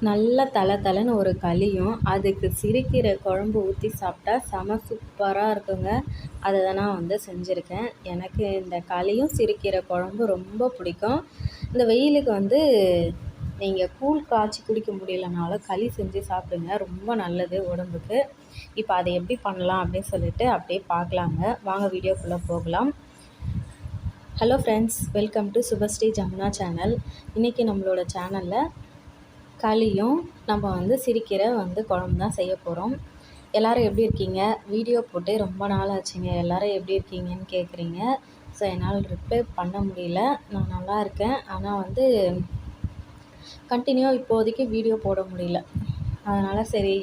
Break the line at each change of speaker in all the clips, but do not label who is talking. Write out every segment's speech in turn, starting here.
நல்ல தலை தலைன்னு ஒரு களியும் அதுக்கு சிறுகீரை குழம்பு ஊற்றி சாப்பிட்டா செம சூப்பராக இருக்குங்க. அதை தான் நான் செஞ்சுருக்கேன். எனக்கு இந்த களியும் சிறுகீரை குழம்பு ரொம்ப பிடிக்கும். இந்த வெயிலுக்கு நீங்கள் கூழ் காய்ச்சி குடிக்க முடியலனாலும் களி செஞ்சு சாப்பிடுங்க, ரொம்ப நல்லது உடம்புக்கு. இப்போ அதை எப்படி பண்ணலாம் அப்படின்னு சொல்லிட்டு அப்படியே பார்க்கலாங்க. வாங்க வீடியோக்குள்ளே போகலாம். Hello friends, welcome to Subhashree Jamuna channel. இன்றைக்கி நம்மளோட சேனலில் களியும் நம்ம சிறுகீரை குழம்பு தான் செய்ய போகிறோம். எல்லோரும் எப்படி இருக்கீங்க? வீடியோ போட்டு ரொம்ப நாள் ஆச்சுங்க. எல்லோரும் எப்படி இருக்கீங்கன்னு கேட்குறீங்க. ஸோ என்னால் ரிப்ளை பண்ண முடியல. நான் நல்லா இருக்கேன். ஆனால் கண்டினியூ இப்போதைக்கு வீடியோ போட முடியல. அதனால் சரி,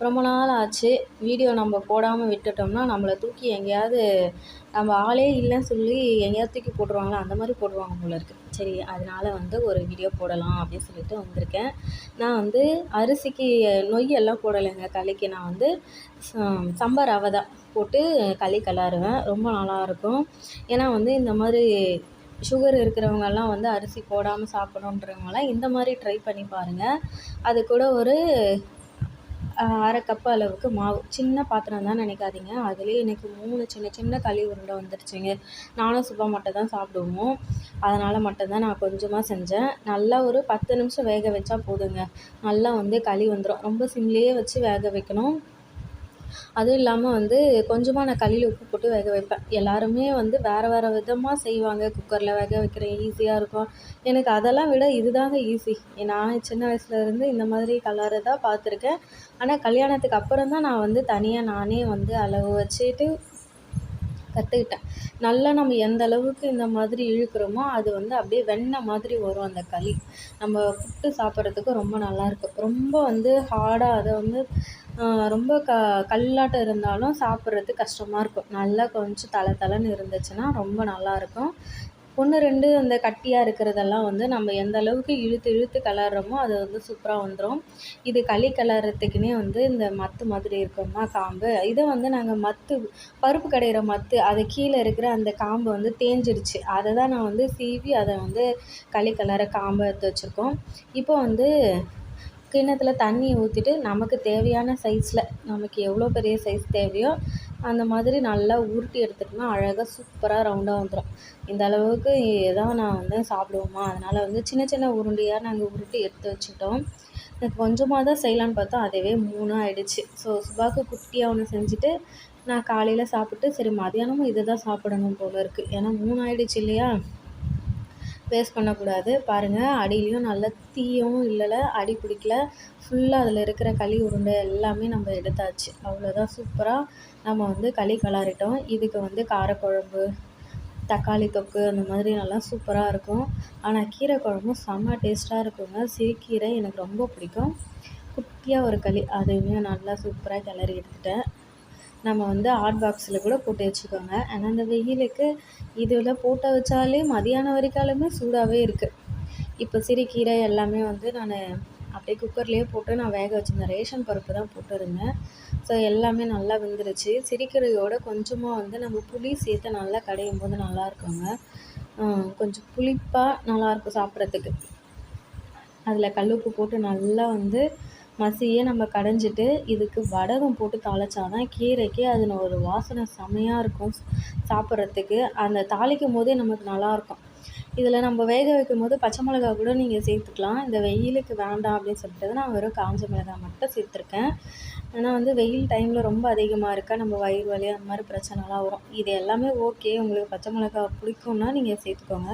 ரொம்ப நாள் ஆச்சு. வீடியோ நம்ம போடாமல் விட்டுட்டோம்னா நம்மளை தூக்கி எங்கேயாவது நம்ம ஆளே இல்லைன்னு சொல்லி எங்கேயாவது தூக்கி போட்டுருவாங்களா, அந்த மாதிரி போடுவாங்க போல இருக்குது. சரி, அதனால் ஒரு வீடியோ போடலாம் அப்படின்னு சொல்லிட்டு வந்திருக்கேன். நான் அரிசிக்கு நொய் எல்லாம் போடலைங்க. களிக்கு நான் சம்பா ரவை தான் போட்டு களி கிளறுவேன். ரொம்ப நல்லாயிருக்கும். ஏன்னா இந்த மாதிரி சுகர் இருக்கிறவங்கெல்லாம் அரிசி போடாமல் சாப்பிடணுன்றவங்களாம் இந்த மாதிரி ட்ரை பண்ணி பாருங்கள். அது கூட ஒரு அரை கப்பு அளவுக்கு மாவு, சின்ன பாத்திரம் தான் நினைக்காதீங்க. அதுலேயே எனக்கு 3 சின்ன சின்ன களி உருண்டை வந்துடுச்சுங்க. நானும் சுபா மட்டும் தான் சாப்பிடுவோம். அதனால் மட்டும்தான் நான் கொஞ்சமாக செஞ்சேன். நல்லா ஒரு 10 நிமிஷம் வேக வச்சா போதுங்க. நல்லா களி வந்துடும். ரொம்ப சிம்லேயே வச்சு வேக வைக்கணும். அதுவும் இல்லாமல் கொஞ்சமாக நான் களியில் உப்பு போட்டு வேக வைப்பேன். எல்லாருமே வேறு வேறு விதமாக செய்வாங்க. குக்கரில் வேக வைக்கிறேன், ஈஸியாக இருக்கும். எனக்கு அதெல்லாம் விட இதுதாங்க ஈஸி. நான் சின்ன வயசுலேருந்து இந்த மாதிரி கலரை பார்த்துருக்கேன். ஆனால் கல்யாணத்துக்கு அப்புறம் தான் நான் தனியாக நானே அளவு வச்சுட்டு கற்றுக்கிட்டேன். நல்லா நம்ம எந்த அளவுக்கு இந்த மாதிரி இழுக்கிறோமோ அது அப்படியே வெண்ணெய் மாதிரி வரும் அந்த களி. நம்ம புட்டு சாப்பிட்றதுக்கு ரொம்ப நல்லாயிருக்கும். ரொம்ப ஹார்டாக அதை ரொம்ப கல்லாட்டம் இருந்தாலும் சாப்பிட்றதுக்கு கஷ்டமாக இருக்கும். நல்லா கொஞ்சம் தலை தலைன்னு இருந்துச்சுன்னா ரொம்ப நல்லாயிருக்கும். 1, 2 அந்த கட்டியாக இருக்கிறதெல்லாம் நம்ம எந்த அளவுக்கு இழுத்து இழுத்து கிளறோமோ அது சூப்பராக வந்துடும். இது களி கிளறதுக்குன்னே இந்த மத்து மாதிரி இருக்குமா காம்பு, இதை நாங்கள் பருப்பு கடையிற மத்து, அது கீழே இருக்கிற அந்த காம்பு தேஞ்சிடுச்சு. அதை தான் நான் சீவி அதை களி கிளற காம்பை எடுத்து வச்சுருக்கோம். இப்போ கிண்ணத்தில் தண்ணியை ஊற்றிட்டு நமக்கு தேவையான சைஸில், நமக்கு எவ்வளோ பெரிய சைஸ் தேவையோ அந்த மாதிரி நல்லா உருட்டி எடுத்துட்டோம்னா அழகாக சூப்பராக ரவுண்டாக வந்துடும். இந்த அளவுக்கு தான் நான் சாப்பிடுவோமா, அதனால் சின்ன சின்ன உருண்டையாக நாங்கள் உருட்டி எடுத்து வச்சுக்கிட்டோம். எனக்கு கொஞ்சமாக தான் செய்யலான்னு பார்த்தோம், அதுவே 3 ஆகிடுச்சு. ஸோ சுபாவுக்கு குட்டியாக ஒன்று செஞ்சுட்டு நான் காலையில் சாப்பிட்டு, சரி மதியானமும் இதை தான் சாப்பிடணும் போல் இருக்குது. ஏன்னா 3 ஆகிடுச்சு இல்லையா, வேஸ்ட் பண்ணக்கூடாது. பாருங்கள், அடியிலையும் நல்லா தீயவும் இல்லைல்ல, அடி பிடிக்கல. ஃபுல்லாக அதில் இருக்கிற களி உருண்டை எல்லாமே நம்ம எடுத்தாச்சு. அவ்வளோதான், சூப்பராக நம்ம களி கிளறிட்டோம். இதுக்கு காரக்குழம்பு, தக்காளி தொக்கு அந்த மாதிரி நல்லா சூப்பராக இருக்கும். ஆனால் கீரை குழம்பும் செம்ம டேஸ்ட்டாக இருக்குங்க. சிறுகீரை எனக்கு ரொம்ப பிடிக்கும். குட்டியாக ஒரு களி, அதுவுமே நல்லா சூப்பராக கிளறி எடுத்துட்டேன். நம்ம ஹாட் பாக்ஸில் கூட போட்டு வச்சுக்கோங்க. ஆனால் இந்த வெயிலுக்கு இதில் போட்டு வச்சாலே மதியானம் வரைக்காலுமே சூடாகவே இருக்குது. இப்போ சிறுகீரை எல்லாமே நான் அப்படியே குக்கர்லேயே போட்டு நான் வேக வச்சுருந்தேன். ரேஷன் பருப்பு தான் போட்டிருந்தேன். ஸோ எல்லாமே நல்லா வெந்துருச்சு. சிறுகீரையோட கொஞ்சமாக நம்ம புளி சேர்த்து நல்லா கடையும் போது நல்லாயிருக்குங்க. கொஞ்சம் புளிப்பாக நல்லாயிருக்கும் சாப்பிட்றதுக்கு. அதில் கல்லுப்பு போட்டு நல்லா மசிய நம்ம கடைஞ்சிட்டு இதுக்கு வடகம் போட்டு தாளிச்சா தான் கீரைக்கு அதில் ஒரு வாசனை செமையாக இருக்கும் சாப்பிட்றதுக்கு. அந்த தாளிக்கும் போதே நமக்கு நல்லாயிருக்கும். இதில் நம்ம வேக வைக்கும் போது பச்சை மிளகா கூட நீங்கள் சேர்த்துக்கலாம். இந்த வெயிலுக்கு வேண்டாம் அப்படின்னு சொல்லிட்டு நான் வெறும் காஞ்ச மிளகாய் மட்டும் சேர்த்துருக்கேன். ஆனால் வெயில் டைமில் ரொம்ப அதிகமாக இருக்கா, நம்ம வயிறு வலி அந்த மாதிரி பிரச்சனைலாம் வரும். இது எல்லாமே ஓகே, உங்களுக்கு பச்சை மிளகா பிடிக்கும்னா நீங்கள் சேர்த்துக்கோங்க.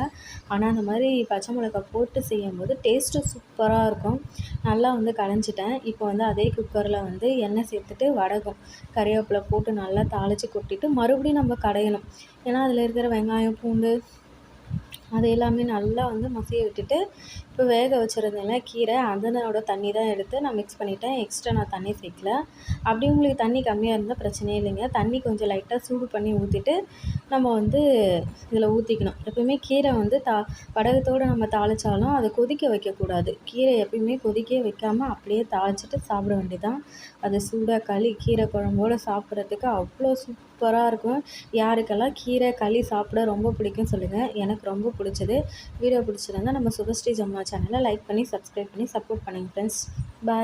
ஆனால் அந்த மாதிரி பச்சை மிளகா போட்டு செய்யும்போது டேஸ்ட்டு சூப்பராக இருக்கும். நல்லா கடைஞ்சிட்டேன். இப்போ அதே குக்கரில் எண்ணெய் சேர்த்துட்டு வடகம், கறிவேப்பிலை போட்டு நல்லா தாளித்து கொட்டிட்டு மறுபடியும் நம்ம கடையணும். ஏன்னா அதில் இருக்கிற வெங்காயம், பூண்டு அது எல்லாமே நல்லா மசிய விட்டுட்டு, இப்போ வேக வச்சுருந்தேன்ல கீரை, அதனோட தண்ணி தான் எடுத்து நான் மிக்ஸ் பண்ணிவிட்டேன். எக்ஸ்ட்ரா நான் தண்ணி சேர்க்கல. அப்படி உங்களுக்கு தண்ணி கம்மியாக இருந்தால் பிரச்சனையே இல்லைங்க. தண்ணி கொஞ்சம் லைட்டாக சூடு பண்ணி ஊற்றிட்டு நம்ம இதில் ஊற்றிக்கணும். எப்பவுமே கீரை வடகத்தோடு நம்ம தாளித்தாலும் அதை கொதிக்க வைக்கக்கூடாது. கீரை எப்பயுமே கொதிக்க வைக்காமல் அப்படியே தாளிச்சிட்டு சாப்பிட வேண்டியதான். அது சூடாக கீரை குழம்போடு சாப்பிட்றதுக்கு அவ்வளோ சூப்பராக இருக்கும். யாருக்கெல்லாம் கீரை களி சாப்பிட ரொம்ப பிடிக்கும்னு சொல்லுங்கள். எனக்கு ரொம்ப பிடிச்சது. வீடியோ பிடிச்சிருந்தா நம்ம சுபஸ்ரீ ஜமுனா சேனலை லைக் பண்ணி சப்ஸ்கிரைப் பண்ணி சப்போர்ட் பண்ணுங்கள் ஃப்ரெண்ட்ஸ். பாய்.